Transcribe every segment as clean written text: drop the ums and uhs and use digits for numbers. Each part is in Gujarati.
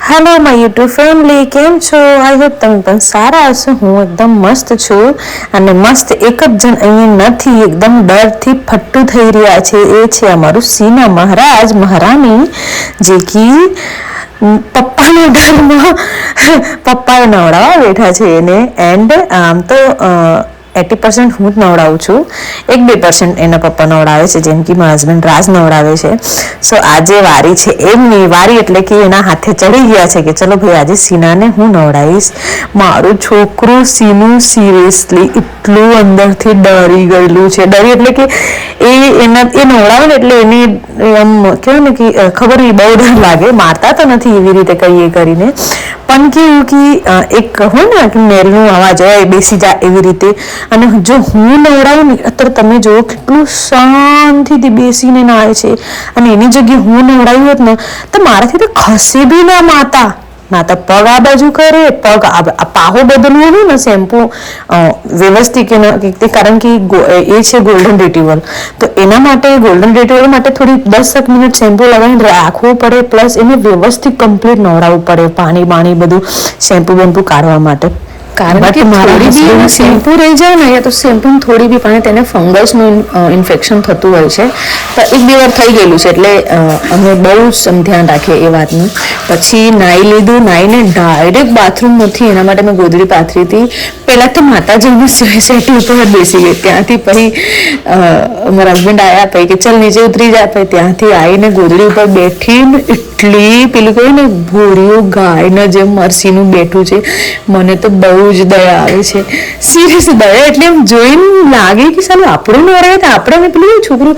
હેલો માય યુટ્યુબ ફેમિલી, કેમ છો? આઈ હોપ તમે પણ સારા હશો. હું એકદમ મસ્ત છું અને મસ્ત એક જ જણ અહીંયા નથી, એકદમ ડરથી ફટ્ટું થઈ રહ્યા છે. એ છે અમારું સીના મહારાજ મહારાણી, જે કી પપ્પાના ઘરમાં પપ્પાએ નવડાવવા બેઠા છે એને. એન્ડ આમ તો 80% હું જ નવડાવું છું, 1-2% એના પપ્પા નવડાવે છે, જેમ કે મારા હસબન્ડ રાજ નવડાવે છે. સો આજે વારી છે એમની વારી, એટલે કે એના હાથે ચડી ગયા છે કે ચલો ભાઈ આજે સીનાને હું નવડાવીશ. મારું છોકરું સીનું સિરિયસલી એટલું અંદરથી ડરી ગયેલું છે. ડરી એટલે કે એ નવડાવે ને એટલે એને આમ કહેવાય ને કે ખબર નહીં, બહુ ડર લાગે. મારતા તો નથી એવી રીતે કહીએ કરીને, પણ કેવું કે એક હોય ને કે મેલનું અવાજ હોય, બેસી જાય એવી રીતે. અને જો હું નવડાવું ને અત્યારે તમે જુઓ કેટલું શાંતિથી બેસીને નાય છે, અને એની જગ્યાએ હું નવડાવી હોત ને તો મારાથી તો ખસે બી ના માતા ના તો પગ આ બાજુ કરે, પગ પાહો બદલવું હોય ને શેમ્પુ વ્યવસ્થિત, કારણ કે એ છે ગોલ્ડન રિટ્રીવર, તો એના માટે ગોલ્ડન રિટ્રીવર માટે થોડી 10 મિનિટ શેમ્પુ લગાવીને રાખવું પડે, પ્લસ એને વ્યવસ્થિત કમ્પ્લીટ નવડાવવું પડે, પાણી બધું શેમ્પુ બેમ્પુ કાઢવા માટે. કારણ કે થોડી બી શેમ્પુ રહી જાય ને, યા તો શેમ્પુ થોડી બી પાણી તેને ફંગસનું ઇન્ફેક્શન થતું હોય છે. તો 1-2 વાર થઈ ગયેલું છે, એટલે અમે બહુ જ ધ્યાન રાખીએ એ વાતનું. પછી નાહી લીધું, નાહીને ડાયરેક્ટ બાથરૂમમાંથી એના માટે મેં ગોદડી પાથરી હતી. પહેલાં તો માતાજીની સોસાયટી ઉપર બેસી ગઈ, ત્યાંથી પછી મારા હસબન્ડ આવ્યા, પછી કે ચાલ નીચે ઉતરી જાય, પછી ત્યાંથી આવીને ગોદડી ઉપર બેઠીને એટલી પેલું કહ્યું ને ભોળિયું ગાયના જેમ મરસીનું બેઠું છે. મને તો બહુ જ દયા આવે છે, સિરિયસ દયા. એટલે એમ જોઈને લાગે કે સાલું આપણું નવરાય તો આપણે પેલું છોકરું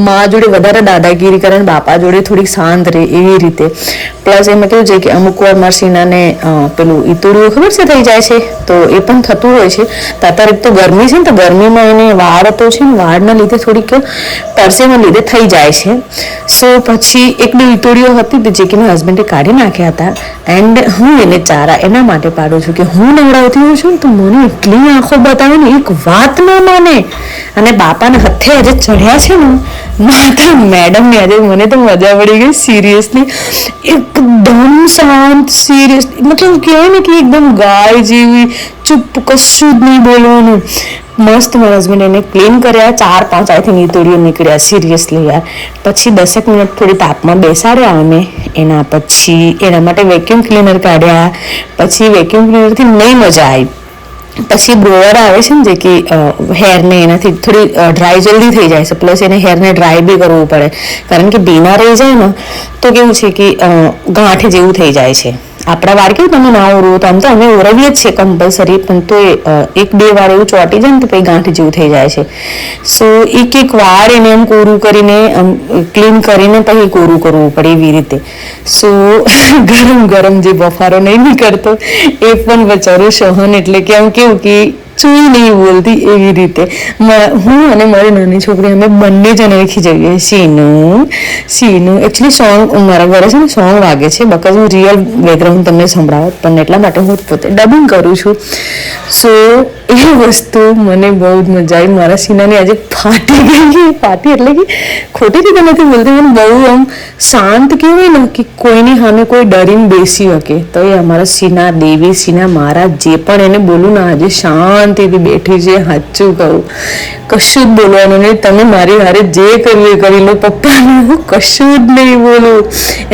મા જોડે વધારે દાદાગીરી કરે, બાપા જોડે થોડીક શાંત રહે એવી રીતે. પ્લસ એમાં કેવું છે કે અમુક વાર મરસીનાને પેલું ઈતુડિયું ખબર છે થઈ જાય છે, તો એ પણ થતું હોય છે. અત્યારે તો ગરમી છે ને, તો ગરમીમાં એને વાળ તો છે ને, વાળના લીધે થોડીક પરસેના લીધે થઈ જાય છે. સો પછી 1-2 ઈતુડીઓ હતી જે કે મારા હસબન્ડે કાઢી નાખ્યા હતા. એન્ડ હું એને ચારા એના માટે પાડું છું કે હું નવડાવતી હોઉં છું ને તો મને એટલી આંખો બતાવે ને, એક વાત ના માને. અને બાપાને હથે આજે ચડ્યા છે ને માતા મેડમને, આજે મને તો મજા પડી ગઈ સિરિયસલી. એકદમ શાંત, સિરિયસ, મતલબ કહેવાય ને કે એકદમ ગાય જેવી ચૂપ, કશું જ નહીં બોલવાનું. મસ્ત મારા હસબન્ડ એને ક્લીન કર્યા, 4-5 આઈ થિંક ઈતોડીઓ નીકળ્યા સિરિયસલી યાર. પછી 10 મિનિટ થોડી તાપમાં બેસાડ્યા અમે. એના પછી એના માટે વેક્યુમ ક્લીનર કાઢ્યા. પછી વેક્યુમ ક્લીનરથી નહીં મજા આવી. પછી બ્રોવર આવે છે ને, જે કે હેરને એનાથી થોડી ડ્રાય જલ્દી થઈ જાય છે, પ્લસ એને હેરને ડ્રાય બી કરવું પડે, કારણ કે ભીના રહી જાય ને તો કેવું છે કે ગાંઠ જેવું થઈ જાય છે. આપણા વાળ કેવું તમે ના ઓરવો, તો આમ તો અમે ઓરવીએ જ છે કમ્પલસરી, પણ તો 1-2 વાર એવું ચોંટી જાય ને તો પછી ગાંઠ જેવું થઈ જાય છે. સો એક વાર એને એમ કોરું કરીને ક્લીન કરીને પછી કોરું કરવું પડે એવી રીતે. સો ગરમ જે બફારો નહીં નીકળતો એ પણ બચારું સહન, એટલે કે આમ કેવું કે ચૂઈ નહીં બોલતી એવી રીતે. હું અને મારી નાની છોકરી અમે બંને જણ ઓળખી જઈએ. સીનું એકચ્યુઅલી સોંગ મારા ઘરે છે ને સોંગ વાગે છે, બકોઝ હું રિયલ બેકગ્રાઉન્ડ તમને સંભળાવત, પણ એટલા માટે હું પોતે ડબિંગ કરું છું. સો એ વસ્તુ મને બહુ જ મજા આવી. મારા સીનાની આજે ફાટી ગઈ. ફાટી એટલે કે ખોટી રીતે નથી બોલતી, મને બહુ આમ શાંત કહેવાય ને કે કોઈની સામે કોઈ ડરીને બેસી શકે, તો એ અમારા સીના દેવી, સીના મહારાજ જે પણ એને બોલું ને આજે શાંતિથી બેઠી છે. સાચું કહું, કશું જ બોલવાનું નહીં. તમે મારી હારે જે કરવું એ કરી લો, પપ્પાને હું કશું જ નહીં બોલું.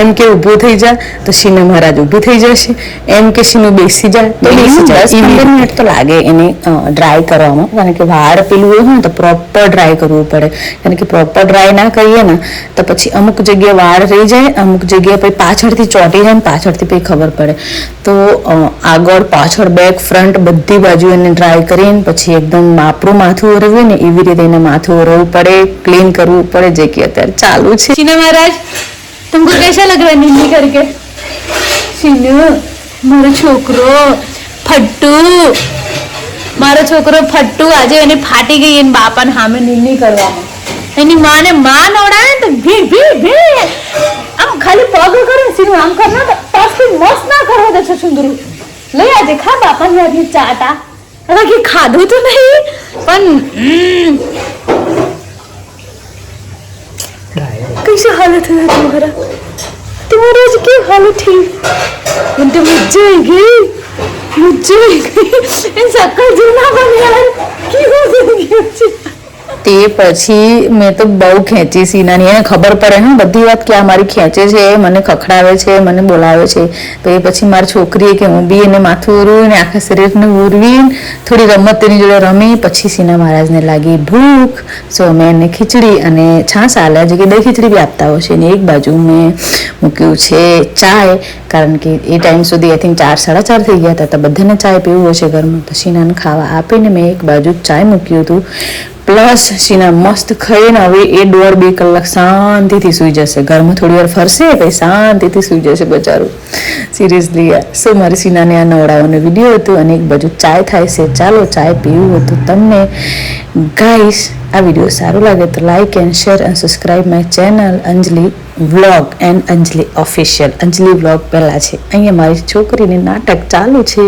એમ કે ઊભું થઈ જા તો સીના મહારાજ ઊભું થઈ જશે, એમ કે સીનું બેસી જાય તો બેસી જાય. 10-15 મિનિટ તો લાગે એને ડ્રાય કરવામાં, કારણ કે વાળ પેલું હોય ને તો પ્રોપર ડ્રાય કરવું પડે. કારણ કે પ્રોપર ડ્રાય ના કરીએ ને તો પછી અમુક જગ્યાએ વાળ રહી જાય, અમુક જગ્યાએ પછી પાછળથી ચોંટી જાય ને પાછળથી પછી ખબર પડે. તો આગળ પાછળ બેક ફ્રન્ટ બધી બાજુ એને ડ્રાય કરીને પછી એકદમ આપણું માથું ઓરવીએ ને એવી રીતે એને માથું ઓરવવું પડે, ક્લીન કરવું પડે, જે કે અત્યારે ચાલુ છે. सीना महाराज, तुमको कैसा लग रहा है नींदी करके? सीनू, मारो छोकरो फट्टू આજે એને ફાટી ગઈ એને બાપાને સામે નીંદી કરવામાં. એની માને માં નવડાવે તો ભી આમ ખાલી પગ કરે. સીનું આમ કરના તો પાછું મસ્ત ના કરવા દે છે. સુંદરું લઈ આજે ખા બાપાની હાથની ચાટા. અરે કે ખાધું તો નહીં પણ कैसे हालत है तुम्हारा आज की हालत थी? એને તો મજા આવી ગઈ એ સક્કર જૂના પણ યાર કેવું થઈ ગયું છે. તે પછી મેં તો બહુ ખેંચી સીનાની, એને ખબર પડે ને બધી વાત કે આ મારી ખેંચે છે, મને ખખડાવે છે, મને બોલાવે છે. તો એ પછી મારી છોકરીએ કે હું બી એને માથું ઉરવીને આખા શરીરને ઉરવીને થોડી રમત તેની જોડે રમી. પછી સીના મહારાજને લાગી ભૂખ, સો મેં એને ખીચડી અને છાશ આલ્યા છે કે દહીં ખીચડી બી આપતા હોય છે. ને એક બાજુ મેં મૂક્યું છે ચાય, કારણ કે એ ટાઈમ સુધી આઈ થિંક 4, 4:30 થઈ ગયા હતા, તો બધાને ચાય પીવું હોય છે ઘરમાં. તો સીનાને ખાવા આપીને મેં એક બાજુ ચાય મૂક્યું હતું. પ્લસ સીના મસ્ત ખાઈને હવે એ 1.5-2 કલાક શાંતિથી સૂઈ જશે. ઘરમાં થોડી વાર ફરશે પછી શાંતિથી સૂઈ જશે બચારું. સિરિયસલી યાર. સો મારી સીનાને આ નવડાવવાનો વિડીયો હતો અને એક બાજુ ચાય થાય છે. ચાલો ચાય પીવું હતું તમને. ગાઈસ, આ વિડીયો સારો લાગે તો like and share and subscribe my channel Anjali vlog and Anjali official. Anjali vlog પહેલાં છે. અહીંયા મારી છોકરીની નાટક ચાલુ છે.